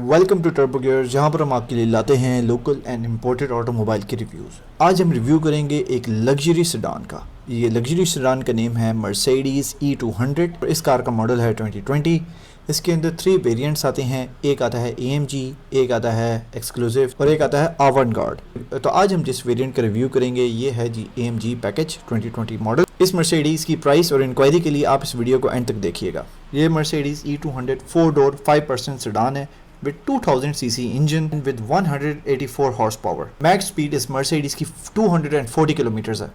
Welcome to turbo gear, जहाँ पर हम आपके लिए लाते हैं लोकल एंड इम्पोर्टेड ऑटोमोबाइल के रिव्यूज़। आज हम रिव्यू करेंगे एक लग्जरी सेडान का। ये लग्जरी सेडान का नेम है मर्सिडीज़ E200। इस कार का मॉडल है 2020। इसके अंदर 3 वेरिएंट्स आते हैं। एक आता है AMG, एक आता है एक्सक्लूसिव और एक आता है अवांगार्ड। तो आज हम जिस वेरिएंट का रिव्यू करेंगे ये है जी AMG पैकेज 2020 मॉडल। इस मर्सिडीज़ की प्राइस और इंक्वायरी के लिए आप इस वीडियो को एंड तक देखिएगा। ये मर्सिडीज़ E200 4 डोर 5% सेडान है with 2000 cc engine with 184 horsepower. Max speed इस मर्सिडीज़ की 240 किलोमीटर है।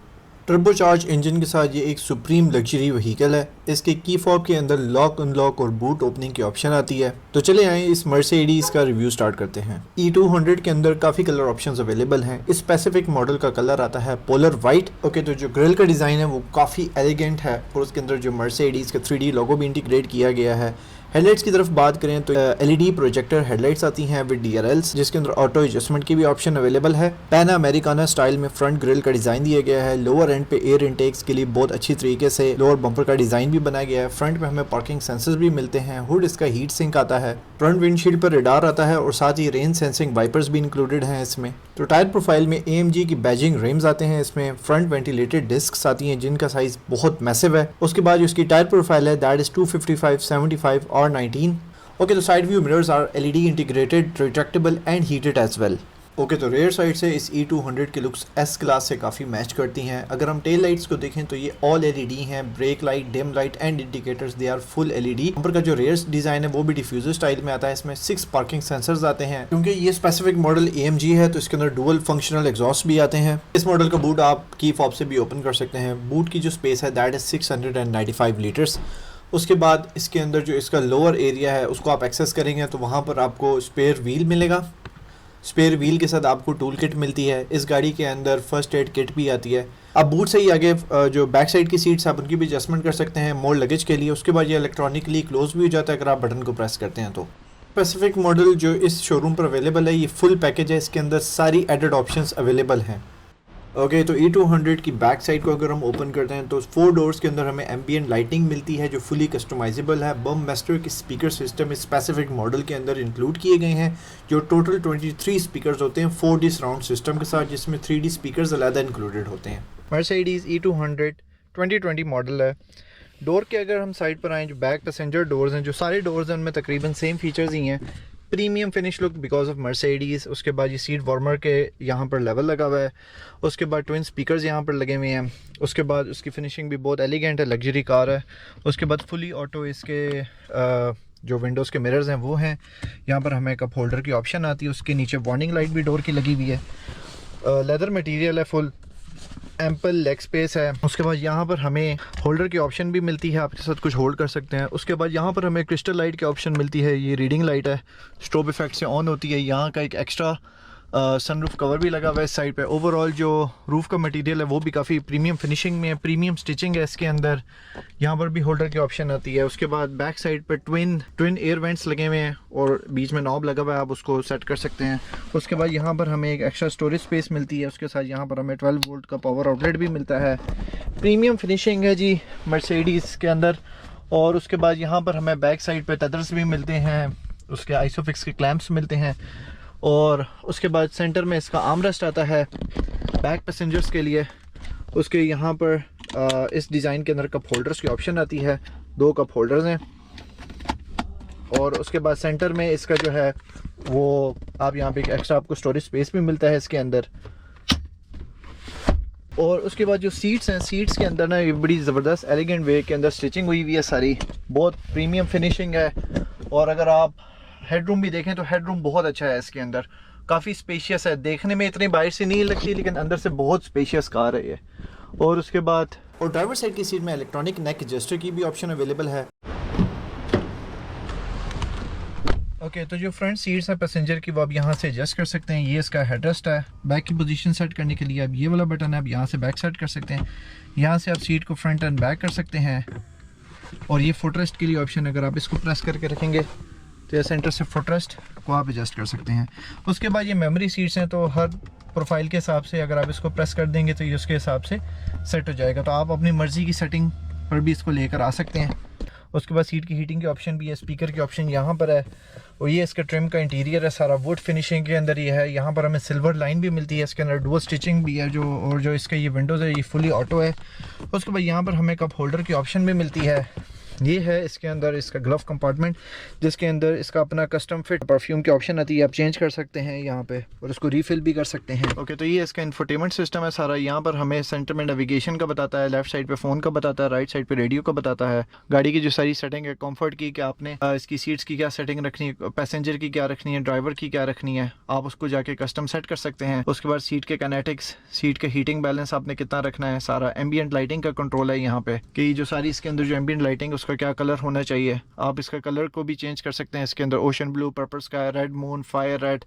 टर्बोचार्ज इंजन के साथ ये एक सुप्रीम लग्जरी व्हीकल है। इसके की फॉब के अंदर लॉक अनलॉक और बूट ओपनिंग की ऑप्शन आती है। तो चले आए इस मर्सिडीज़ का रिव्यू स्टार्ट करते हैं। E200 के अंदर काफ़ी कलर ऑप्शंस अवेलेबल हैं। इस स्पेसिफिक मॉडल का कलर आता है पोलर वाइट। ओके, तो जो ग्रिल का डिज़ाइन है वो काफ़ी एलिगेंट है और उसके अंदर जो मर्सिडीज़ का 3D लोगो भी इंटीग्रेट किया गया है। हेडलाइट्स की तरफ बात करें तो LED प्रोजेक्टर हेडलाइट्स आती हैं विद DRLs, जिसके अंदर ऑटो एडजस्टमेंट की भी ऑप्शन अवेलेबल है। पैना अमेरिकाना स्टाइल में फ्रंट ग्रिल का डिज़ाइन दिया गया है। लोअर एंड पे एयर इनटेक्स के लिए बहुत अच्छी तरीके से लोअर बम्पर का डिज़ाइन भी बनाया गया है। फ्रंट में हमें पार्किंग सेंसर्स भी मिलते हैं। हुड इसका हीट सिंक आता है। फ्रंट विंडशील्ड पर रेडार आता है और साथ ही रेन सेंसिंग वाइपर्स भी इंक्लूडेड हैं इसमें। तो टायर प्रोफाइल में AMG की बैजिंग रिम्स आते हैं। इसमें फ्रंट वेंटिलेटेड डिस्क्स आती हैं जिनका साइज बहुत मैसिव है। उसके बाद उसकी टायर प्रोफाइल है दैट इज 255, 75 और 19। ओके, तो side view mirrors are LED integrated, retractable and heated as well. Okay, तो रेयर साइड से इस E200 की लुक्स S क्लास से काफ़ी मैच करती हैं। अगर हम टेल लाइट्स को देखें तो ये ऑल LED हैं। Brake light, dim light and indicators they are full LED। Bumper का जो रेयर डिज़ाइन है वो भी डिफ्यूजर स्टाइल में आता है। इसमें 6 पार्किंग सेंसर्स आते हैं। क्योंकि ये स्पेसिफिक मॉडल AMG है तो इसके अंदर डुअल फंक्शनल एग्जॉस्ट भी आते हैं। इस मॉडल का बूट आप की फॉब से भी ओपन कर सकते हैं। बूट की जो स्पेस है दैट इज 695 लीटर्स। उसके बाद इसके अंदर जो इसका लोअर एरिया है उसको आप एक्सेस करेंगे तो वहाँ पर आपको स्पेयर व्हील मिलेगा। स्पेयर व्हील के साथ आपको टूल किट मिलती है। इस गाड़ी के अंदर फर्स्ट एड किट भी आती है। अब बूट से ही आगे जो बैक साइड की सीट्स आप उनकी भी एडजस्टमेंट कर सकते हैं मोर लगेज के लिए। उसके बाद ये इलेक्ट्रॉनिकली क्लोज भी हो जाता है अगर आप बटन को प्रेस करते हैं तो। स्पेसिफिक मॉडल जो इस शोरूम पर अवेलेबल है ये फुल पैकेज है। इसके अंदर सारी एडेड ऑप्शंस अवेलेबल हैं। ओके, तो E200 की बैक साइड को अगर हम ओपन करते हैं तो 4 डोर्स के अंदर हमें एम्बियंट लाइटिंग मिलती है जो फुली कस्टमाइजेबल है। बम मास्टर के स्पीकर सिस्टम इस स्पेसिफिक मॉडल के अंदर इंक्लूड किए गए हैं जो टोटल 23 स्पीकर्स होते हैं 4D सराउंड सिस्टम के साथ, जिसमें 3D स्पीकर्स अलग इंक्लूडेड होते हैं। मर्सिडीज़ E200 2020 मॉडल है। डोर के अगर हम साइड पर आएँ, जो बैक पैसेंजर डोर्स हैं, जो सारे डोर्स हैं उनमें तकरीबन सेम फीचर्स ही हैं। Premium finish look because of Mercedes. उसके बाद ये सीट वार्मर के यहाँ पर लेवल लगा हुआ है। उसके बाद ट्विन स्पीकर्स यहाँ पर लगे हुए हैं। उसके बाद उसकी फिनिशिंग भी बहुत एलिगेंट है, लग्जरी कार है। उसके बाद फुली ऑटो इसके जो विंडोज़ के मिरर्स हैं वो हैं। यहाँ पर हमें कप होल्डर की ऑप्शन आती है। उसके नीचे वार्निंग लाइट भी डोर की लगी हुई है। लेदर मटेरियल है, फुल एम्पल लेग स्पेस है। उसके बाद यहाँ पर हमें होल्डर की ऑप्शन भी मिलती है, आपके साथ कुछ होल्ड कर सकते हैं। उसके बाद यहाँ पर हमें क्रिस्टल लाइट की ऑप्शन मिलती है। ये रीडिंग लाइट है, स्ट्रोब इफेक्ट से ऑन होती है। यहाँ का एक एक्स्ट्रा सनरूफ कवर भी लगा हुआ है इस साइड पे। ओवरऑल जो रूफ का मटेरियल है वो भी काफ़ी प्रीमियम फिनिशिंग में है, प्रीमियम स्टिचिंग है इसके अंदर। यहाँ पर भी होल्डर की ऑप्शन आती है। उसके बाद बैक साइड पर ट्विन एयर वेंट्स लगे हुए हैं और बीच में नॉब लगा हुआ है, आप उसको सेट कर सकते हैं। उसके बाद यहाँ पर हमें एक एक्स्ट्रा स्टोरेज स्पेस मिलती है। उसके साथ यहाँ पर हमें 12 वोल्ट का पावर आउटलेट भी मिलता है। प्रीमियम फिनिशिंग है जी मर्सिडीज़ के अंदर। और उसके बाद यहाँ पर हमें बैक साइड पर टेथर्स भी मिलते हैं, उसके आइसोफिक्स के क्लैंप्स मिलते हैं। और उसके बाद सेंटर में इसका आर्मरेस्ट आता है बैक पैसेंजर्स के लिए। उसके यहाँ पर इस डिज़ाइन के अंदर कप होल्डर्स की ऑप्शन आती है। 2 कप होल्डर्स हैं। और उसके बाद सेंटर में इसका जो है वो आप यहाँ पे एक एक्स्ट्रा आपको स्टोरेज स्पेस भी मिलता है इसके अंदर। और उसके बाद जो सीट्स हैं, सीट्स के अंदर ना ये बड़ी ज़बरदस्त एलिगेंट वे के अंदर स्टिचिंग हुई हुई है सारी, बहुत प्रीमियम फिनिशिंग है। और अगर आप हेडरूम भी देखें तो हेडरूम बहुत अच्छा है इसके अंदर, काफ़ी स्पेशियस है। देखने में इतनी बाहर से नहीं लगती लेकिन अंदर से बहुत स्पेशियस कार है ये। और उसके बाद और ड्राइवर साइड की सीट में इलेक्ट्रॉनिक नेक एडजस्टर की भी ऑप्शन अवेलेबल है। ओके, तो जो फ्रंट सीट्स हैं पैसेंजर की वो आप यहाँ से एडजस्ट कर सकते हैं। ये इसका हेडरेस्ट है। बैक की पोजीशन सेट करने के लिए आप ये वाला बटन है, आप यहाँ से बैक सेट कर सकते हैं। यहाँ से आप सीट को फ्रंट एंड बैक कर सकते हैं। और ये फुटरेस्ट के लिए ऑप्शन, अगर आप इसको प्रेस करके रखेंगे तो ये सेंटर से फुटरेस्ट को आप एडजस्ट कर सकते हैं। उसके बाद ये मेमोरी सीट्स हैं, तो हर प्रोफाइल के हिसाब से अगर आप इसको प्रेस कर देंगे तो ये उसके हिसाब से सेट हो जाएगा। तो आप अपनी मर्ज़ी की सेटिंग पर भी इसको लेकर आ सकते हैं। उसके बाद सीट की हीटिंग के ऑप्शन भी है, स्पीकर के ऑप्शन यहाँ पर है। और ये इसका ट्रिम का इंटीरियर है, सारा वुड फिनिशिंग के अंदर ही है। यहाँ पर हमें सिल्वर लाइन भी मिलती है, इसके अंदर डुअल स्टिचिंग भी है और जो इसका ये विंडोज़ है ये फुली ऑटो है। उसके बाद यहाँ पर हमें कप होल्डर की ऑप्शन भी मिलती है। ये है इसके अंदर इसका ग्लव कंपार्टमेंट, जिसके अंदर इसका अपना कस्टम फिट परफ्यूम की ऑप्शन आती है, आप चेंज कर सकते हैं यहाँ पे और उसको रीफिल भी कर सकते हैं। ओके, तो ये इसका इंफोटेनमेंट सिस्टम है सारा। यहाँ पर हमें सेंटर में नेविगेशन का बताता है, लेफ्ट साइड पे फ़ोन का बताता है, राइट साइड पे रेडियो का बताता है। गाड़ी की जो सारी सेटिंग है कंफर्ट की, कि आपने इसकी सीट्स की क्या सेटिंग रखनी है, पैसेंजर की क्या रखनी है, ड्राइवर की क्या रखनी है, आप उसको जाके कस्टम सेट कर सकते हैं। उसके बाद सीट के काइनेटिक्स, सीट के हीटिंग बैलेंस आपने कितना रखना है, सारा एम्बियंट लाइटिंग का कंट्रोल है यहाँ पे, कि जो सारी इसके अंदर जो एम्बियंट लाइटिंग उसका क्या कलर होना चाहिए। आप इसका कलर को भी चेंज कर सकते हैं इसके अंदर, ocean blue, purple sky, red moon, fire red,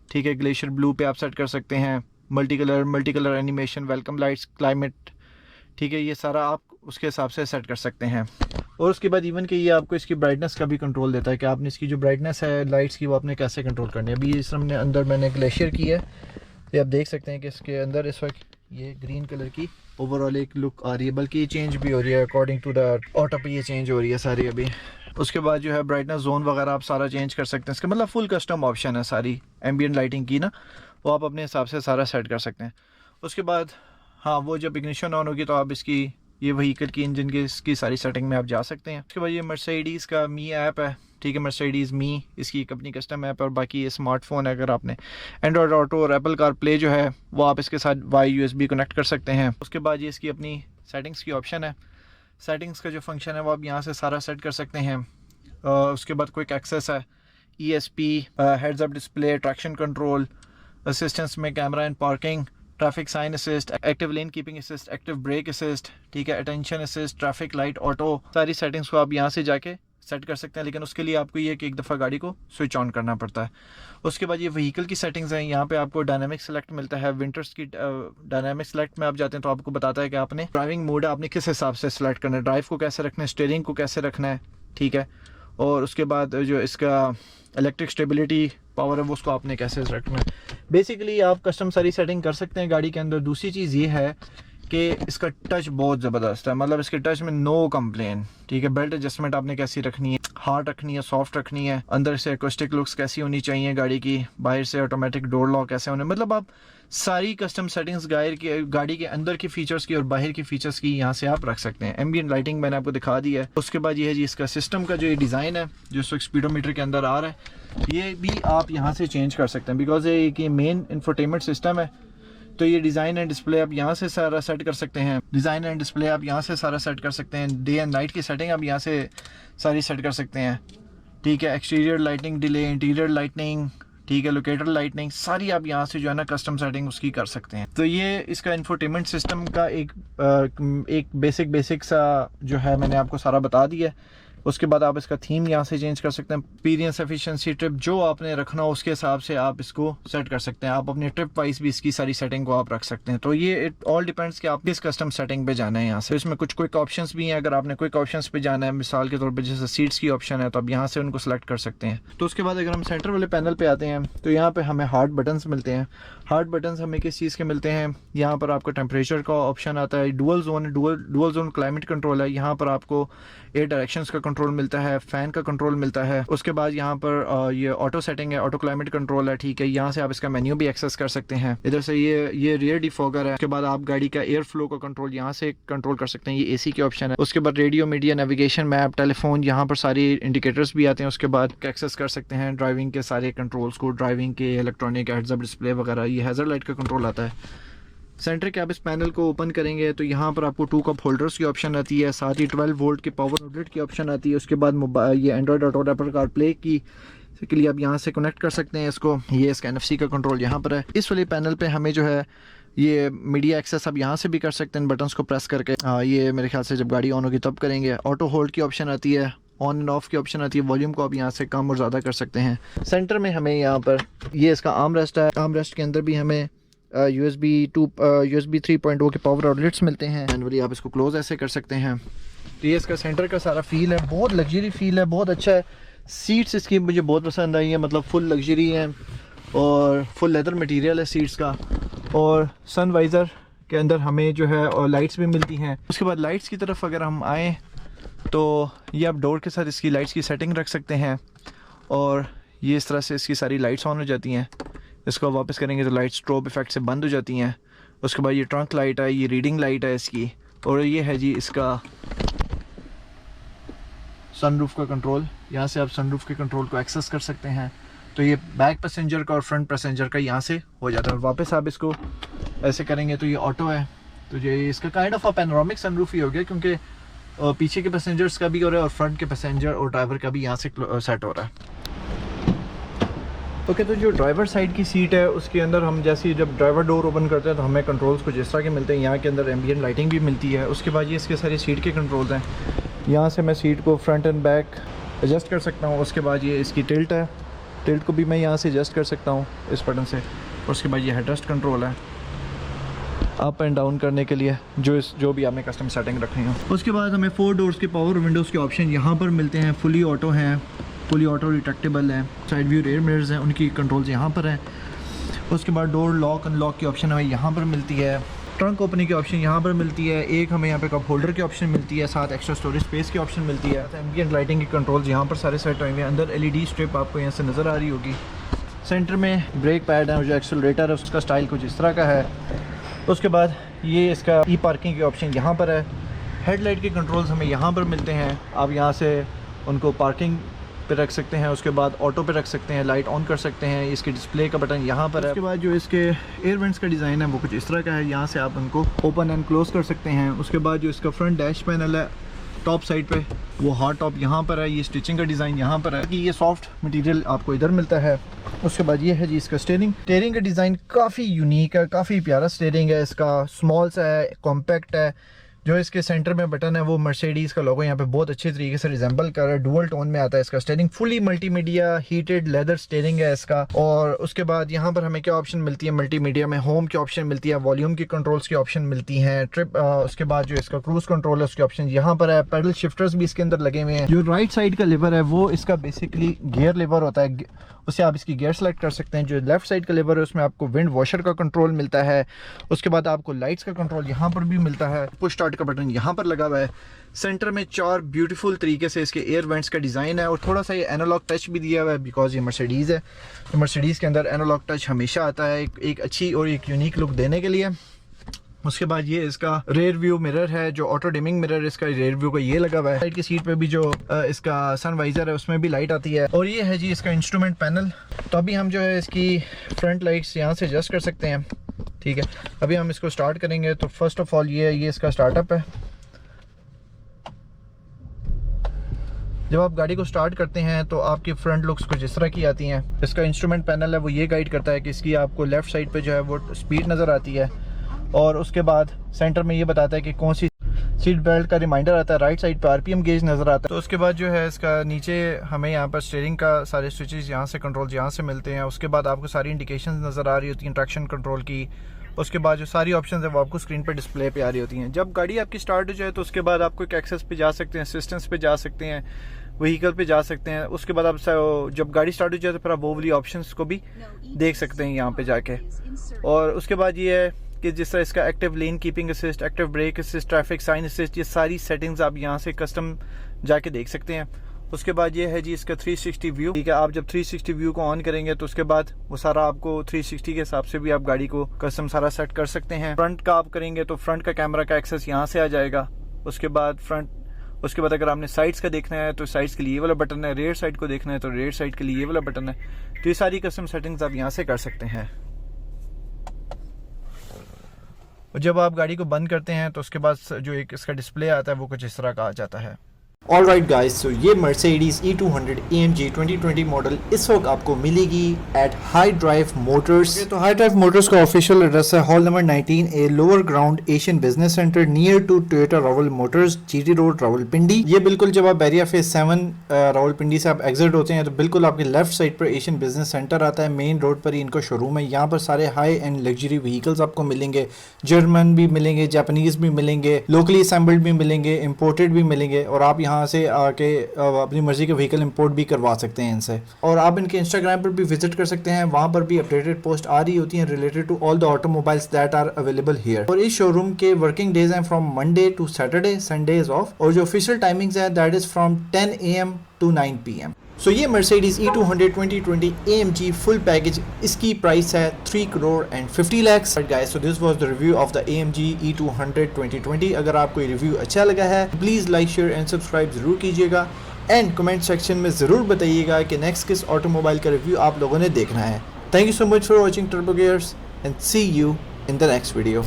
ठीक है, ग्लेशियर ब्लू पे आप सेट कर सकते हैं। Multi colour animation, welcome lights, climate, ठीक है, ये सारा आप उसके हिसाब से सेट कर सकते हैं। और उसके बाद इवन कि ये आपको इसकी ब्राइटनेस का भी कंट्रोल देता है, कि आपने इसकी जो ब्राइटनेस है लाइट्स की वो आपने कैसे कंट्रोल करनी है। अभी इस हमने अंदर मैंने ग्लेशियर की है, ये आप देख सकते हैं कि इसके अंदर इस वक्त ये ग्रीन कलर की ओवरऑल एक लुक आ रही है, बल्कि ये चेंज भी हो रही है अकॉर्डिंग टू द ऑटो पे, ये चेंज हो रही है सारी अभी। उसके बाद जो है ब्राइटनेस जोन वगैरह आप सारा चेंज कर सकते हैं, इसका मतलब फुल कस्टम ऑप्शन है सारी एम्बियंट लाइटिंग की ना, वो आप अपने हिसाब से सारा सेट कर सकते हैं। उसके बाद हाँ, वो जब इग्निशन ऑन होगी तो आप इसकी ये व्हीकल की इंजन की इसकी सारी सेटिंग में आप जा सकते हैं। उसके बाद ये मर्सिडीज़ का मी ऐप है, ठीक है, मर्सिडीज़ मी इसकी अपनी कस्टम ऐप है। और बाकी ये स्मार्टफोन है, अगर आपने एंड्रॉयड ऑटो और एप्पल कार प्ले जो है वो आप इसके साथ वाई USB कनेक्ट कर सकते हैं। उसके बाद ये इसकी अपनी सेटिंग्स की ऑप्शन है, सेटिंग्स का जो फंक्शन है वो आप यहाँ से सारा सेट कर सकते हैं। उसके बाद क्विक एक्सेस है, ESP, heads up display, traction control, assistance में camera and parking, traffic sign assist, active lane keeping assist, active brake assist, ठीक है, attention assist, traffic light auto, सारी सेटिंग्स को आप यहाँ से जाके सेट कर सकते हैं। लेकिन उसके लिए आपको ये कि एक दफ़ा गाड़ी को स्विच ऑन करना पड़ता है। उसके बाद ये व्हीकल की सेटिंग्स हैं, यहाँ पे आपको डायनामिक सेलेक्ट मिलता है। विंटर्स की डायनामिक सेलेक्ट में आप जाते हैं तो आपको बताता है कि आपने ड्राइविंग मोड आपने किस हिसाब से सेलेक्ट करना है, ड्राइव को कैसे रखना है, स्टीयरिंग को कैसे रखना है, ठीक है। और उसके बाद जो इसका इलेक्ट्रिक स्टेबिलिटी पावर है वो उसको आपने कैसे रखना है। बेसिकली आप कस्टम सारी सेटिंग कर सकते हैं गाड़ी के अंदर। दूसरी चीज़ ये है कि इसका टच बहुत ज़बरदस्त है, मतलब इसके टच में नो कंप्लेन, ठीक है। बेल्ट एडजस्टमेंट आपने कैसी रखनी है, हार्ड रखनी है, सॉफ्ट रखनी है, अंदर से एक्वेस्टिक लुक्स कैसी होनी चाहिए गाड़ी की, बाहर से ऑटोमेटिक डोर लॉक कैसे होने, मतलब आप सारी कस्टम सेटिंग्स गाड़ी के अंदर की फीचर्स की और बाहर की फीचर्स की यहाँ से आप रख सकते हैं। एम्बियंट लाइटिंग मैंने आपको दिखा दी है। उसके बाद ये है जी इसका सिस्टम का जो ये डिज़ाइन है जो स्पीडोमीटर के अंदर आ रहा है, ये भी आप यहाँ से चेंज कर सकते हैं, बिकॉज ये मेन इंफोटेनमेंट सिस्टम है। तो ये डिज़ाइन एंड डिस्प्ले आप यहाँ से सारा सेट कर सकते हैं, डिज़ाइन एंड डिस्प्ले आप यहाँ से सारा सेट कर सकते हैं। डे एंड नाइट की सेटिंग आप यहाँ से सारी सेट कर सकते हैं, ठीक है। Exterior lighting, delay, interior lightning, ठीक है, लोकेटर लाइटनिंग, सारी आप यहाँ से जो है ना कस्टम सेटिंग उसकी कर सकते हैं। तो ये इसका इंफोटेनमेंट सिस्टम का एक बेसिक सा जो है मैंने आपको सारा बता दिया है। उसके बाद आप इसका थीम यहाँ से चेंज कर सकते हैं। एक्सपीरियंस, एफिशिएंसी, ट्रिप जो आपने रखना हो उसके हिसाब से आप इसको सेट कर सकते हैं। आप अपने ट्रिप वाइज भी इसकी सारी सेटिंग को आप रख सकते हैं। तो ये इट ऑल डिपेंड्स कि आप किस कस्टम सेटिंग पे जाना है। यहाँ से इसमें कुछ क्विक ऑप्शंस भी हैं, अगर आपने क्विक ऑप्शंस पे जाना है, मिसाल के तौर पे जैसे सीट्स की ऑप्शन है तो आप यहाँ से उनको सेलेक्ट कर सकते हैं। तो उसके बाद अगर हम सेंटर वाले पैनल पे आते हैं तो यहाँ पे हमें हार्ड बटन्स मिलते हैं। हार्ड बटन्स हमें किस चीज़ के मिलते हैं, यहाँ पर आपको टेम्परेचर का ऑप्शन आता है, डुअल जोन क्लाइमेट कंट्रोल है, यहाँ पर आपको एयर डायरेक्शंस का कंट्रोल मिलता है, फैन का कंट्रोल मिलता है। उसके बाद यहाँ पर ये ऑटो सेटिंग है, ऑटो क्लाइमेट कंट्रोल है, ठीक है। यहाँ से आप इसका मेन्यू भी एक्सेस कर सकते हैं। इधर से ये रियर डिफॉगर है। उसके बाद आप गाड़ी का एयर फ्लो का कंट्रोल यहाँ से कंट्रोल कर सकते हैं, ये AC के ऑप्शन है। उसके बाद radio, media, navigation, map, telephone, यहाँ पर सारी इंडिकेटर्स भी आते हैं। उसके बाद एक्सेस कर सकते हैं ड्राइविंग के सारे कंट्रोल्स को, ड्राइविंग के इलेक्ट्रॉनिक हेड्स अप डिस्प्ले वगैरह, ये हैजर्ड लाइट का कंट्रोल आता है। सेंटर के आप इस पैनल को ओपन करेंगे तो यहाँ पर आपको 2 कप होल्डर्स की ऑप्शन आती है, साथ ही 12 वोल्ट के पावर आउटलेट की ऑप्शन आती है। उसके बाद ये Android auto, Apple car play की के लिए आप यहाँ से कनेक्ट कर सकते हैं इसको। ये इसका NFC का कंट्रोल यहाँ पर है। इस वाले पैनल पे हमें जो है ये मीडिया एक्सेस आप यहाँ से भी कर सकते हैं बटन्स को प्रेस करके। ये मेरे ख्याल से जब गाड़ी ऑन होगी तब करेंगे। ऑटो होल्ड की ऑप्शन आती है, ऑन एंड ऑफ की ऑप्शन आती है, वॉल्यूम को आप यहाँ से कम और ज़्यादा कर सकते हैं। सेंटर में हमें यहाँ पर ये इसका आर्म रेस्ट है। आर्म रेस्ट के अंदर भी हमें USB 3.0 के पावर आउटलेट्स मिलते हैं। मैनुअली आप इसको क्लोज ऐसे कर सकते हैं। तो ये इसका सेंटर का सारा फील है, बहुत लग्जरी फील है, बहुत अच्छा है। सीट्स इसकी मुझे बहुत पसंद आई है, मतलब फुल लग्जरी है और फुल लेदर मटेरियल है सीट्स का। और सन वाइज़र के अंदर हमें जो है और लाइट्स भी मिलती हैं। उसके बाद लाइट्स की तरफ अगर हम आएँ तो ये आप डोर के साथ इसकी लाइट्स की सेटिंग रख सकते हैं और ये इस तरह से इसकी सारी लाइट्स ऑन हो जाती हैं। इसको वापस करेंगे तो लाइट स्ट्रोब इफेक्ट से बंद हो जाती हैं। उसके बाद ये ट्रंक लाइट है, ये रीडिंग लाइट है इसकी, और ये है जी इसका सनरूफ का कंट्रोल। यहाँ से आप सनरूफ के कंट्रोल को एक्सेस कर सकते हैं। तो ये बैक पैसेंजर का और फ्रंट पैसेंजर का यहाँ से हो जाता है। और वापस आप इसको ऐसे करेंगे तो ये ऑटो है। तो ये इसका काइंड ऑफ पैनोरामिक सनरूफ ही हो गया, क्योंकि पीछे के पैसेंजर्स का भी हो रहा है और फ्रंट के पैसेंजर और ड्राइवर का भी यहाँ से सेट हो रहा है। ओके, तो जो ड्राइवर साइड की सीट है उसके अंदर हम जैसे जब ड्राइवर डोर ओपन करते हैं तो हमें कंट्रोल्स कुछ इस तरह के मिलते हैं। यहाँ के अंदर एम्बियंट लाइटिंग भी मिलती है। उसके बाद ये इसके सारे सीट के कंट्रोल्स हैं। यहाँ से मैं सीट को फ्रंट एंड बैक एडजस्ट कर सकता हूँ। उसके बाद ये इसकी टिल्ट है, टिल्ट को भी मैं यहाँ से एडजस्ट कर सकता हूँ इस बटन से। और उसके बाद ये हेडरेस्ट कंट्रोल है अप एंड डाउन करने के लिए, जो भी आपने कस्टम सेटिंग रखनी हो। उसके बाद हमें 4 डोर्स के पावर विंडोज़ के ऑप्शन यहाँ पर मिलते हैं। फुली ऑटो हैं, फुली ऑटो रिट्रैक्टेबल है, साइड व्यू रेयर मिरर्स हैं, उनकी कंट्रोल्स यहाँ पर हैं। उसके बाद डोर लॉक अनलॉक की ऑप्शन हमें यहाँ पर मिलती है। ट्रंक ओपनिंग की ऑप्शन यहाँ पर मिलती है। एक हमें यहाँ पे कप होल्डर की ऑप्शन मिलती है, साथ एक्स्ट्रा स्टोरेज स्पेस की ऑप्शन मिलती है। एम्बिएंट लाइटिंग की कंट्रोल्स यहाँ पर सारे सेट हुए हैं। अंदर LED स्ट्रिप आपको यहाँ से नज़र आ रही होगी। सेंटर में ब्रेक पैड है, जो एक्सेलरेटर है उसका स्टाइल कुछ इस तरह का है। उसके बाद ये इसका ई पार्किंग की ऑप्शन यहाँ पर है। हेडलाइट के कंट्रोल्स हमें यहाँ पर मिलते हैं। आप यहाँ से उनको पार्किंग पे रख सकते हैं, उसके बाद ऑटो पे रख सकते हैं, लाइट ऑन कर सकते हैं। इसके डिस्प्ले का बटन यहाँ पर है। उसके बाद जो इसके एयर वेंट्स का डिज़ाइन है वो कुछ इस तरह का है। यहाँ से आप उनको ओपन एंड क्लोज कर सकते हैं। उसके बाद जो इसका फ्रंट डैश पैनल है टॉप साइड पे, वो हार्ड टॉप यहाँ पर है। ये स्टिचिंग का डिज़ाइन यहाँ पर है कि ये सॉफ्ट मटेरियल आपको इधर मिलता है। उसके बाद ये है जी इसका स्टीयरिंग का डिज़ाइन काफ़ी यूनिक है, काफ़ी प्यारा स्टीयरिंग है इसका। स्मॉल सा है, कॉम्पैक्ट है। जो इसके सेंटर में बटन है वो मर्सिडीज़ का लोगो यहाँ पे बहुत अच्छे तरीके से रिजेंबल कर रहा है। डुअल टोन में आता है इसका steering. Fully multimedia heated leather steering है इसका। और उसके बाद यहाँ पर हमें क्या ऑप्शन मिलती है मल्टीमीडिया में? होम की ऑप्शन मिलती है, वॉल्यूम की कंट्रोल्स की ऑप्शन मिलती है, ट्रिप उसके बाद जो इसका क्रूज कंट्रोल है उसके ऑप्शन यहाँ पर है। पैडल शिफ्टर्स भी इसके अंदर लगे हुए हैं। जो राइट साइड का लिवर है वो इसका बेसिकली गियर लिवर होता है, उससे आप इसकी गियर सेलेक्ट कर सकते हैं। जो लेफ्ट साइड का लिवर है उसमें आपको विंड वॉशर का कंट्रोल मिलता है। उसके बाद आपको लाइट्स का कंट्रोल यहाँ पर भी मिलता है। पुश स्टार्ट का बटन यहाँ पर लगा हुआ है। सेंटर में 4 ब्यूटीफुल तरीके से इसके एयर वेंट्स का डिज़ाइन है और थोड़ा सा ये एनालॉग टच भी दिया हुआ है बिकॉज ये मर्सिडीज़ है। तो मर्सिडीज़ के अंदर एनालॉग टच हमेशा आता है एक अच्छी और एक यूनिक लुक देने के लिए। उसके बाद ये इसका रेयर व्यू मिरर है, जो ऑटो डिमिंग मिरर इसका रेयर व्यू का ये लगा हुआ है। साइड की सीट पे भी जो इसका सन वाइजर है उसमें भी लाइट आती है। और ये है जी इसका इंस्ट्रूमेंट पैनल। तो अभी हम जो है इसकी फ्रंट लाइट्स यहाँ से एडजस्ट कर सकते हैं। ठीक है, अभी हम इसको स्टार्ट करेंगे तो फर्स्ट ऑफ ऑल ये इसका स्टार्टअप है। जब आप गाड़ी को स्टार्ट करते हैं तो आपकी फ्रंट लुक्स कुछ इस तरह की आती हैं। इसका इंस्ट्रूमेंट पैनल है वो ये गाइड करता है कि इसकी आपको लेफ़्ट साइड पे जो है वो स्पीड नज़र आती है। और उसके बाद सेंटर में ये बताता है कि कौन सी सीट बेल्ट का रिमाइंडर आता है। राइट साइड पे RPM गेज नज़र आता है। तो उसके बाद जो है इसका नीचे हमें यहाँ पर स्टीयरिंग का सारे स्विचेस यहाँ से कंट्रोल यहाँ से मिलते हैं। उसके बाद आपको सारी इंडिकेशंस नज़र आ रही होती हैं ट्रैक्शन कंट्रोल की। उसके बाद जो सारी ऑप्शंस है वो आपको स्क्रीन पर डिस्प्ले पे आ रही होती हैं। जब गाड़ी आपकी स्टार्ट हो जाए तो उसके बाद आपको एक एक्सेस पे जा सकते हैं, असिस्टेंस पे जा सकते हैं, व्हीकल पे जा सकते हैं। उसके बाद आप जब गाड़ी स्टार्ट हो जाए तो फिर आप वो वाली ऑप्शंस को भी देख सकते हैं यहाँ पे जाके। और उसके बाद ये है कि जिस तरह इसका active lane keeping assist, active brake assist, traffic sign assist, ये सारी सेटिंग्स आप यहाँ से कस्टम जाके देख सकते हैं। उसके बाद ये है जी इसका 360 व्यू। ठीक है, आप जब 360 व्यू को ऑन करेंगे तो उसके बाद वो सारा आपको 360 के हिसाब से भी आप गाड़ी को कस्टम सारा सेट कर सकते हैं। फ्रंट का आप करेंगे तो फ्रंट का कैमरा का एक्सेस यहाँ से आ जाएगा। उसके बाद अगर आपने साइड्स का देखना है तो साइड्स के लिए ये वाला बटन है, रेयर साइड को देखना है तो रेयर साइड के लिए ये वाला बटन है। तो ये सारी कस्टम सेटिंग्स आप यहाँ से कर सकते हैं। और जब आप गाड़ी को बंद करते हैं तो उसके बाद जो एक इसका डिस्प्ले आता है वो कुछ इस तरह का आ जाता है। Alright guys, so ये Mercedes E200 AMG 2020 मॉडल इस वक्त आपको मिलेगी एट हाई ड्राइव मोटर्स। तो हाई ड्राइव मोटर्स का ऑफिशियल एड्रेस है hall number 19A lower ground Asian business centre near to Toyota Rawal motors, GT road Rawalpindi. ये बिल्कुल जब आप बैरिया फेज 7 रावलपिंडी से आप एग्जिट होते हैं तो बिल्कुल आपके लेफ्ट साइड पर एशियन बिजनेस सेंटर आता है। मेन रोड पर ही इनका शोरूम है। यहाँ पर सारे हाई एंड लग्जरी व्हीकल्स आपको मिलेंगे। जर्मन भी मिलेंगे, जापानीज भी मिलेंगे, लोकली असेंबल्ड भी मिलेंगे, इम्पोर्टेड भी मिलेंगे। और आप यहाँ से आके अपनी मर्जी के व्हीकल इंपोर्ट भी करवा सकते हैं इनसे। और आप इनके इंस्टाग्राम पर भी विजिट कर सकते हैं, वहाँ पर भी अपडेटेड पोस्ट आ रही होती हैं related to all the automobiles that are available here. और इस शोरूम के वर्किंग डेज हैं from Monday to Saturday, Sunday is off. और जो ऑफिशियल टाइमिंग्स है that is from 10 AM to 9 PM। So ये Mercedes E200 2020 AMG full package, इसकी price है 3,50 lakh. Guys, so this was the review of the AMG E200 2020। अगर आपको ये review अच्छा लगा है please like, share and subscribe ज़रूर कीजिएगा एंड कमेंट सेक्शन में ज़रूर बताइएगा कि नेक्स्ट किस ऑटोमोबाइल का रिव्यू आप लोगों ने देखना है। Thank you so much for watching turbo gears and see you in the next video.